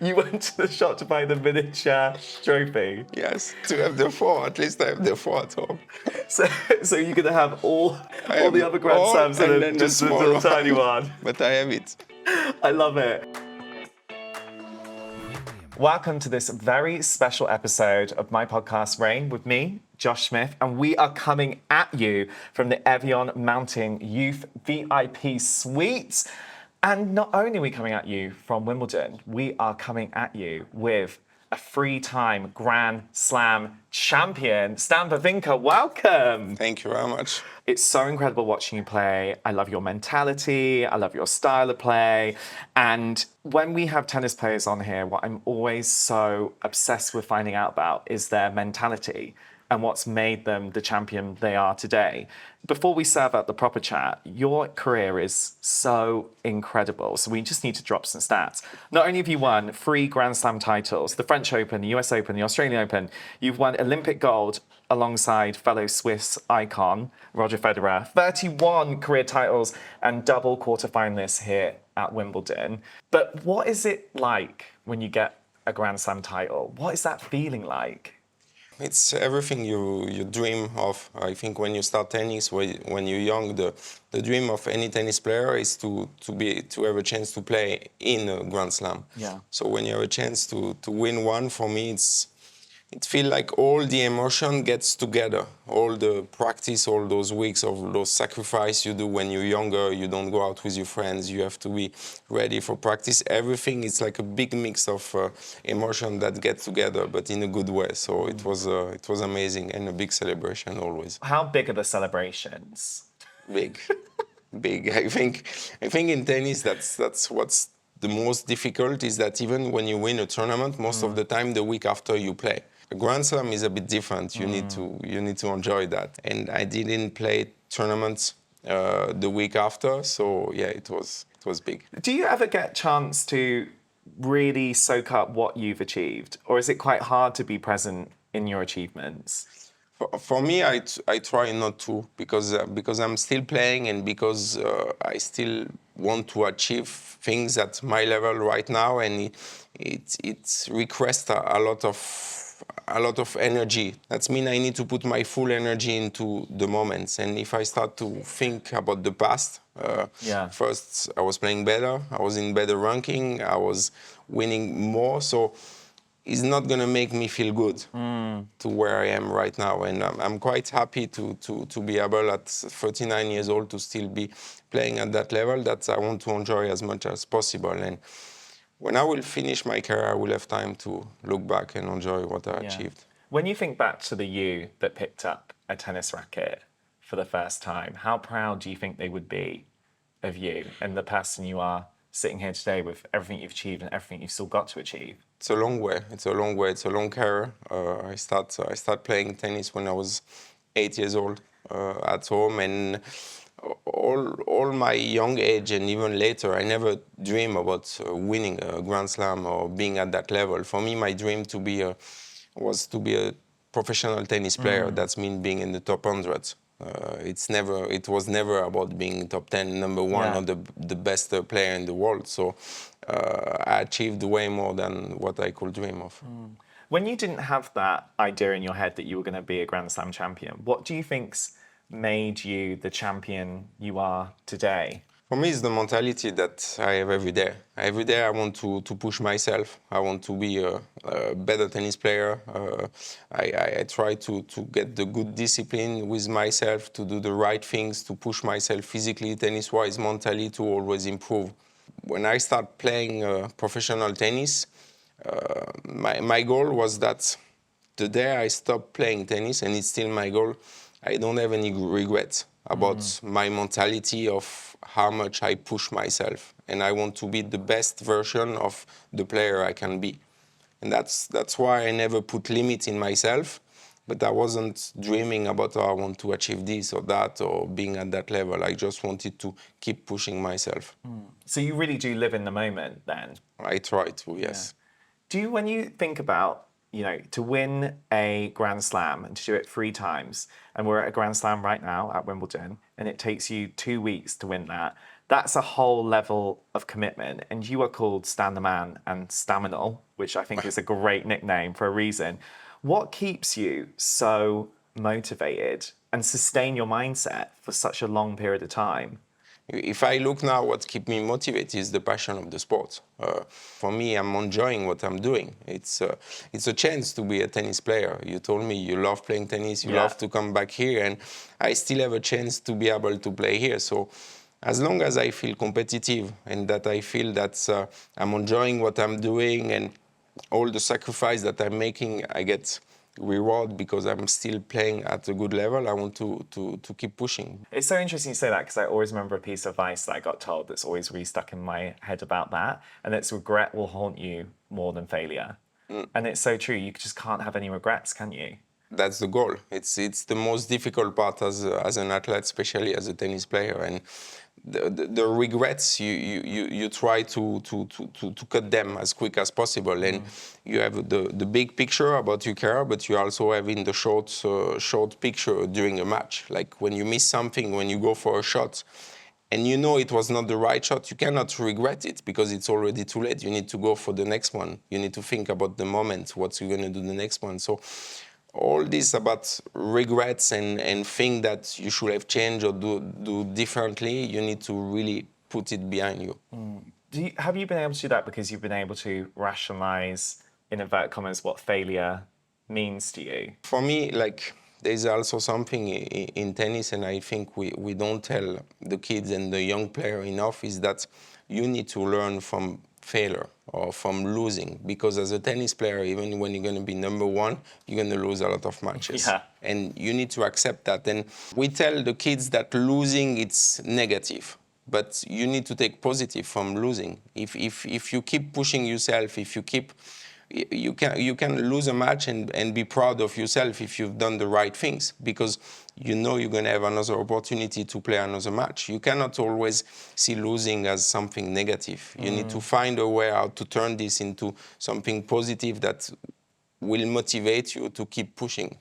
You went to the shop to buy the miniature trophy. Yes, to have the 4. At least I have the 4 at home. So you're going to have all have the other Grand all, Slams and and then then the just the small little one. tiny one. But I have it. I love it. Welcome to this very special episode of my podcast, Rain, with me, Josh Smith, and we are coming at you from the Evian Mountain Youth VIP Suite. And not only are we coming at you from Wimbledon, we are coming at you with a three-time Grand Slam champion, Stan Wawrinka. Welcome. Thank you very much. It's so incredible watching you play. I love your mentality. I love your style of play. And when we have tennis players on here, what I'm always so obsessed with finding out about is their mentality and what's made them the champion they are today. Before we serve up the proper chat, your career is so incredible. So we just need to drop some stats. Not only have you won 3 Grand Slam titles, the French Open, the US Open, the Australian Open, you've won Olympic gold alongside fellow Swiss icon Roger Federer, 31 career titles and double quarterfinalists here at Wimbledon. But what is it like when you get a Grand Slam title? What is that feeling like? It's everything you dream of. I think when you start tennis, when you're young, the dream of any tennis player is to have a chance to play in a Grand Slam. Yeah. So when you have a chance to win one, for me, it feels like all the emotion gets together. All the practice, all those weeks of those sacrifice you do when you're younger, you don't go out with your friends, you have to be ready for practice. Everything is like a big mix of emotion that gets together, but in a good way. So it was amazing and a big celebration always. How big are the celebrations? Big, big. I think in tennis that's what's the most difficult is that even when you win a tournament, most of the time the week after you play. A Grand Slam is a bit different. You need to enjoy that. And I didn't play tournaments the week after, so yeah, it was big. Do you ever get a chance to really soak up what you've achieved, or is it quite hard to be present in your achievements? For me, I try not to because I'm still playing and because I still want to achieve things at my level right now, and it requests a lot of energy. That means I need to put my full energy into the moments. And if I start to think about the past, first I was playing better, I was in better ranking, I was winning more. So it's not going to make me feel good to where I am right now. And I'm quite happy to be able at 39 years old to still be playing at that level that I want to enjoy as much as possible. And when I will finish my career, I will have time to look back and enjoy what I achieved. When you think back to the you that picked up a tennis racket for the first time, how proud do you think they would be of you and the person you are sitting here today with everything you've achieved and everything you've still got to achieve? It's a long way. It's a long career. I start playing tennis when I was 8 years old at home, and all my young age and even later, I never dreamed about winning a Grand Slam or being at that level. For me, my dream was to be a professional tennis player. That means being in the top 100. It was never about being top 10, number one, or the best player in the world. So I achieved way more than what I could dream of. When you didn't have that idea in your head that you were going to be a Grand Slam champion, what do you think's made you the champion you are today? For me, it's the mentality that I have every day. Every day I want to push myself. I want to be a better tennis player. I try to get the good discipline with myself, to do the right things, to push myself physically, tennis-wise, mentally, to always improve. When I start playing professional tennis, my goal was that the day I stop playing tennis, and it's still my goal, I don't have any regrets about my mentality of how much I push myself. And I want to be the best version of the player I can be. And that's why I never put limits in myself, but I wasn't dreaming about, I want to achieve this or that or being at that level. I just wanted to keep pushing myself. So you really do live in the moment then? I try to, yes. Yeah. When you think about, to win a Grand Slam and to do it 3 times, and we're at a Grand Slam right now at Wimbledon, and it takes you 2 weeks to win that, that's a whole level of commitment. And you are called Stan the Man and Staminal, which I think is a great nickname for a reason. What keeps you so motivated and sustain your mindset for such a long period of time? If I look now, what keeps me motivated is the passion of the sport. For me, I'm enjoying what I'm doing. It's a chance to be a tennis player. You told me you love playing tennis, you love to come back here, and I still have a chance to be able to play here. So as long as I feel competitive and that I feel that I'm enjoying what I'm doing and all the sacrifice that I'm making, I get reward because I'm still playing at a good level. I want to keep pushing. It's so interesting you say that because I always remember a piece of advice that I got told that's always really stuck in my head about that, and it's regret will haunt you more than failure. And it's so true. You just can't have any regrets, can you? That's the goal. It's the most difficult part as an athlete, especially as a tennis player. And the regrets, you try to cut them as quick as possible. And you have the big picture about your career, but you also have in the short picture during a match. Like when you miss something, when you go for a shot, and you know it was not the right shot, you cannot regret it because it's already too late. You need to go for the next one. You need to think about the moment, what you're going to do the next one. So all this about regrets and think that you should have changed or do differently, you need to really put it behind you. Have you been able to do that because you've been able to rationalize, in inverted commas, what failure means to you? For me, like, there's also something in tennis, and I think we don't tell the kids and the young player enough, is that you need to learn from failure or from losing, because as a tennis player, even when you're going to be number one, you're going to lose a lot of matches. Yeah. And you need to accept that. And we tell the kids that losing, it's negative. But you need to take positive from losing. If you keep pushing yourself, you can lose a match and be proud of yourself if you've done the right things, because you know you're going to have another opportunity to play another match. You cannot always see losing as something negative. You need to find a way how to turn this into something positive that will motivate you to keep pushing.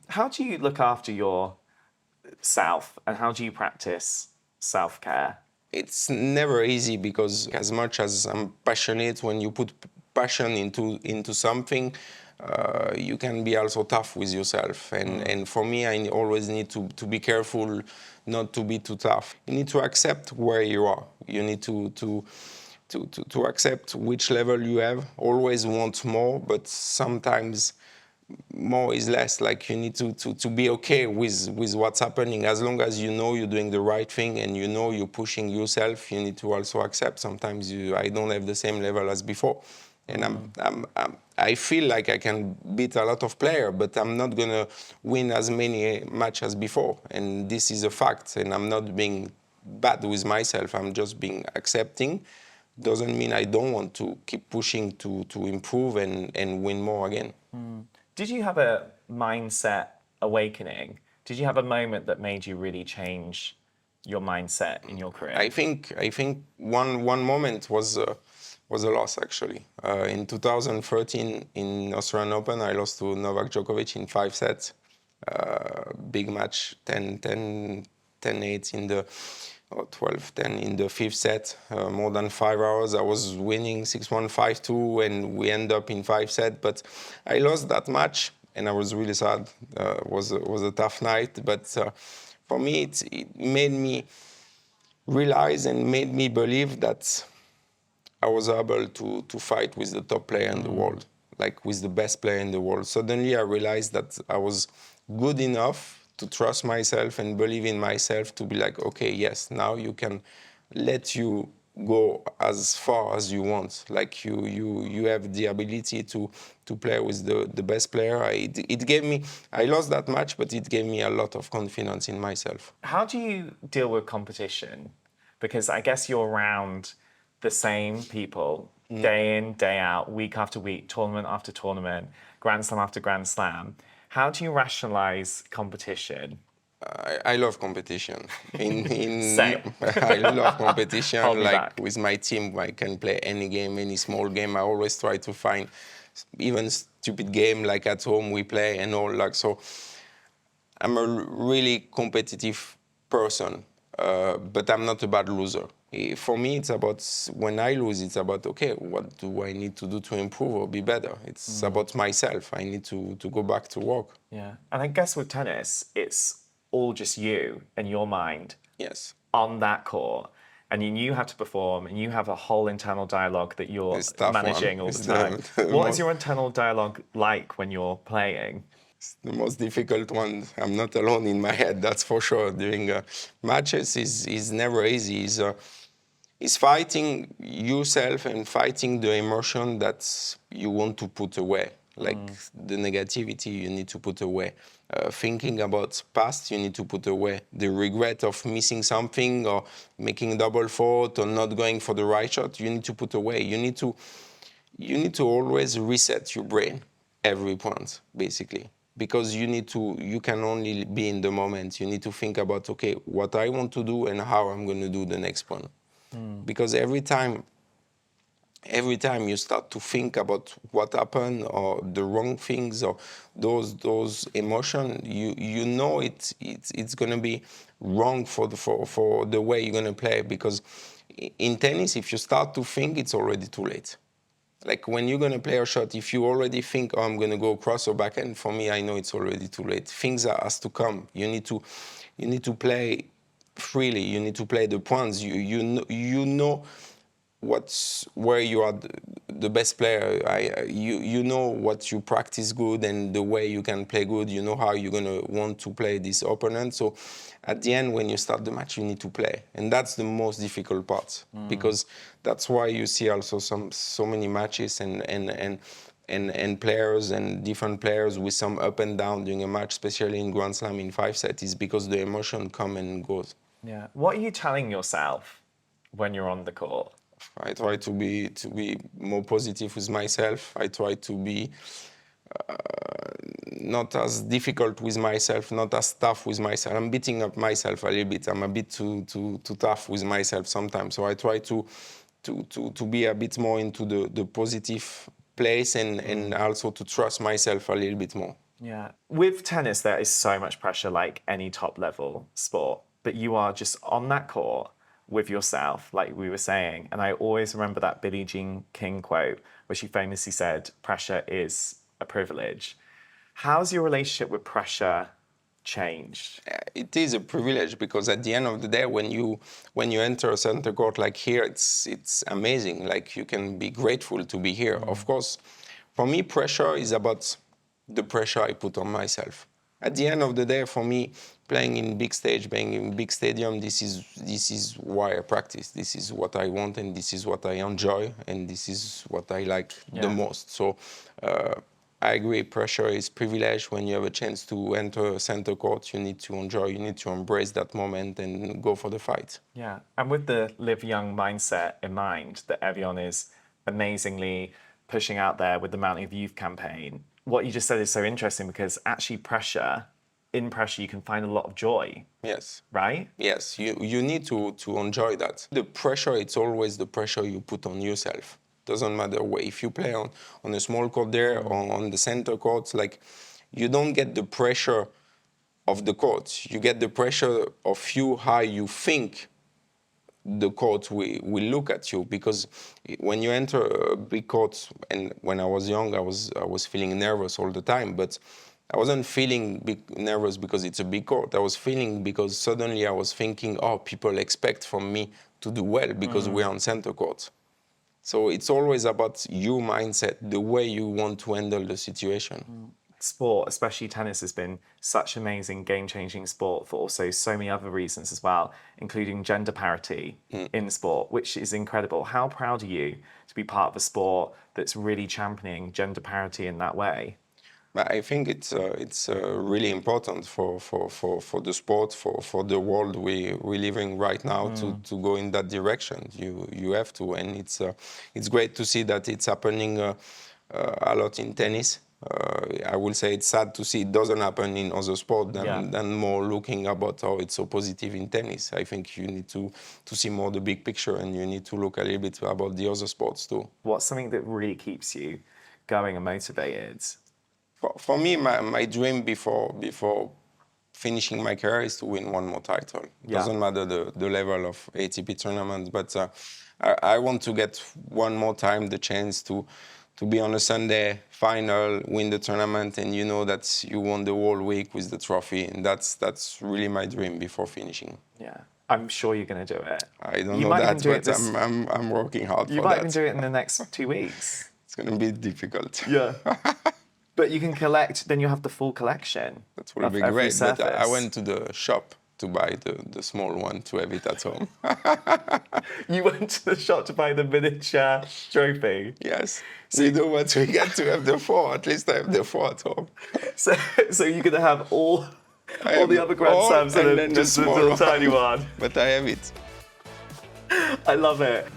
How do you look after yourself and how do you practice self-care? It's never easy, because as much as I'm passionate, when you put passion into something, you can be also tough with yourself. And for me, I always need to be careful not to be too tough. You need to accept where you are. You need to accept which level you have. Always want more, but sometimes more is less. Like, you need to be okay with what's happening. As long as you know you're doing the right thing and you know you're pushing yourself, you need to also accept sometimes I don't have the same level as before. And I feel like I can beat a lot of players, but I'm not going to win as many matches as before. And this is a fact. And I'm not being bad with myself. I'm just being accepting. Doesn't mean I don't want to keep pushing to improve and win more again. Did you have a mindset awakening? Did you have a moment that made you really change your mindset in your career? I think one moment was a loss, actually. In 2013 in Australian Open, I lost to Novak Djokovic in 5 sets. Big match, 10-8 in the 12-10 in the 5th set. More than 5 hours. I was winning 6-1, 5-2, and we end up in 5 sets. But I lost that match, and I was really sad. It was a tough night. But for me, it made me realize and made me believe that I was able to fight with the top player in the world, like with the best player in the world. Suddenly I realized that I was good enough to trust myself and believe in myself to be like, okay, yes, now you can let you go as far as you want. Like you have the ability to play with the best player. It gave me, I lost that match, but it gave me a lot of confidence in myself. How do you deal with competition? Because I guess you're around the same people day in, day out, week after week, tournament after tournament, Grand Slam after Grand Slam. How do you rationalize competition? I love competition. Same. I love competition. Hold me Like back. with my team, I can play any game, any small game. I always try to find even stupid game like at home we play and all. Like, so I'm a really competitive person, but I'm not a bad loser. For me, it's about when I lose, it's about, okay, what do I need to do to improve or be better? It's about myself. I need to go back to work. Yeah. And I guess with tennis, it's all just you and your mind Yes. on that court. And you have to perform and you have a whole internal dialogue that you're It's tough managing one. all It's the time. the What is most, your internal dialogue like when you're playing? the most difficult one. I'm not alone in my head, that's for sure. During matches is never easy. Is fighting yourself and fighting the emotion that you want to put away. Like the negativity you need to put away. Thinking about past you need to put away. The regret of missing something or making double fault or not going for the right shot, you need to put away. You need to always reset your brain every point, basically. Because you can only be in the moment. You need to think about, okay, what I want to do and how I'm going to do the next one. Because every time you start to think about what happened or the wrong things or those emotions, you know it's gonna be wrong for the way you're gonna play. Because in tennis, if you start to think, it's already too late. Like when you're gonna play a shot, if you already think, oh, I'm gonna go cross or backhand, for me, I know it's already too late. Things has to come. You need to play freely. You need to play the points. You know where you are the best player. You know what you practice good and the way you can play good. You know how you're gonna want to play this opponent. So at the end, when you start the match, you need to play, and that's the most difficult part, because that's why you see also so many matches and players and different players with some up and down during a match, especially in Grand Slam in 5 sets, is because the emotion come and goes. Yeah. What are you telling yourself when you're on the court? I try to be more positive with myself. I try to be not as difficult with myself, not as tough with myself. I'm beating up myself a little bit. I'm a bit too tough with myself sometimes. So I try to be a bit more into the positive place and also to trust myself a little bit more. Yeah. With tennis, there is so much pressure like any top level sport, but you are just on that court with yourself, like we were saying. And I always remember that Billie Jean King quote where she famously said, pressure is a privilege. How's your relationship with pressure changed? It is a privilege, because at the end of the day, when you enter a center court like here, it's amazing. Like, you can be grateful to be here. Of course, for me, pressure is about the pressure I put on myself. At the end of the day, for me, playing in big stage, playing in big stadium, this is why I practice. This is what I want, and this is what I enjoy, and this is what I like the most. So I agree, pressure is privilege. When you have a chance to enter a center court, you need to enjoy, you need to embrace that moment and go for the fight. Yeah. And with the live young mindset in mind that Evian is amazingly pushing out there with the Mountain of Youth campaign, what you just said is so interesting, because actually in pressure you can find a lot of joy. Yes. Right? Yes, you need to enjoy that. The pressure, it's always the pressure you put on yourself. Doesn't matter where. If you play on a small court there or on the center court, like, you don't get the pressure of the court. You get the pressure of you, how you think the court will look at you. Because when you enter a big court, and when I was young, I was feeling nervous all the time, but I wasn't feeling nervous because it's a big court. I was feeling because suddenly I was thinking, oh, people expect from me to do well because we're on center court. So it's always about your mindset, the way you want to handle the situation. Sport, especially tennis, has been such an amazing game-changing sport for also so many other reasons as well, including gender parity in sport, which is incredible. How proud are you to be part of a sport that's really championing gender parity in that way? But I think it's really important for the sport, for the world we're living right now, to go in that direction. You have to, and it's great to see that it's happening a lot in tennis. I will say it's sad to see it doesn't happen in other sports than more looking about how it's so positive in tennis. I think you need to see more the big picture, and you need to look a little bit about the other sports too. What's something that really keeps you going and motivated? For me, my dream before finishing my career is to win one more title. Yeah. Doesn't matter the level of ATP tournament, but I want to get one more time the chance to be on a Sunday final, win the tournament, and you know that you won the whole week with the trophy, and that's really my dream before finishing. Yeah. I'm sure you're going to do it. I don't You know might even that, do it but I'm working hard for that. You might even do it in the next 2 weeks. It's going to be difficult. Yeah. But you can collect, then you have the full collection. That will be every great. But I surface. went to the shop to buy the small one to have it at home. You went to the shop to buy the miniature trophy. Yes. So you know what? We get to have the 4. At least I have the 4 at home. So you're going to have all the other Grand all Slams and and then then just the the small little tiny one. But I have it. I love it.